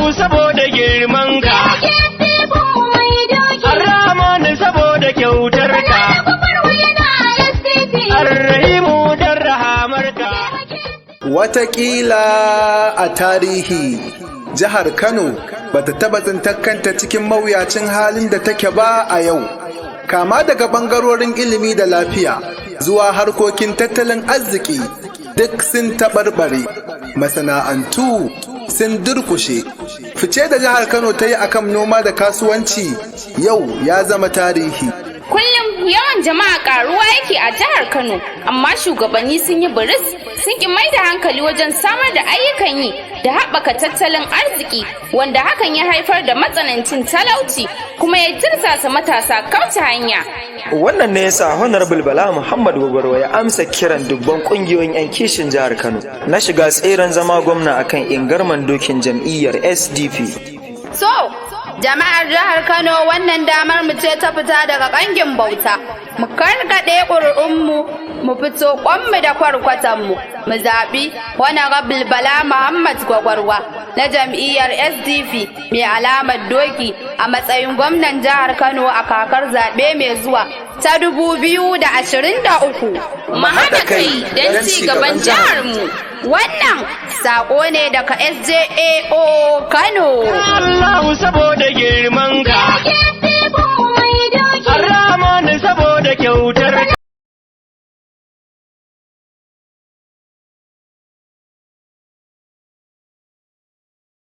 Allah saboda girman ka, Ar-Rahman saboda kyautar ka, Ar-Rahimu dan rahamar ka. Wataƙila a tarihi jihar Kano bata taba tsintar kanta cikin mawuyacin halin da take ba a yau, kama daga ɓangarorin ilimi da lafiya zuwa harkokin tattalin arziki duk sun taɓarɓare, masana'antu sun durkushe. Fice da jihar Kano ta yi akan noma da kasuwanci yau ya zama tarihi. Kullum yawan jama'a karuwa yake a jihar Kano, amma shugabanni sun yi biris, sun ki mai da hankali wajen samar da ayyukan yi da haɓaka tattalin arziki, wanda hakan ya haifar da matsanancin talauci kuma ya tirsasa matasa kauce hanya. Wannan ne yasa Honorable Bala Muhammad Gwagwarwa ya amsa kiran dubban kungiyoyin 'yan kishin jihar Kano na shiga tseren zama gwamna akan ingarman dokin jam'iyyar SDP. So, jama'ar jihar Kano, wannan damar mu ce ta fita daga ƙangin bauta, mu karkaɗe ƙuri'unmu, mu fito ƙwanmu da kwarkwatanmu, mu zaɓi Honorable Bala Muhammad Gwagwarwa na jam'iyyar SDP mai alamar doki a matsayin gwamnan jihar Kano a kakar zaɓe mai zuwa ta 2023. Mu haɗa kai don ci gaban jiharmu. Wannan saƙo ne daga SJAO Kano. Allah saboda girman ka, Ar-Rahman saboda kyautar ka.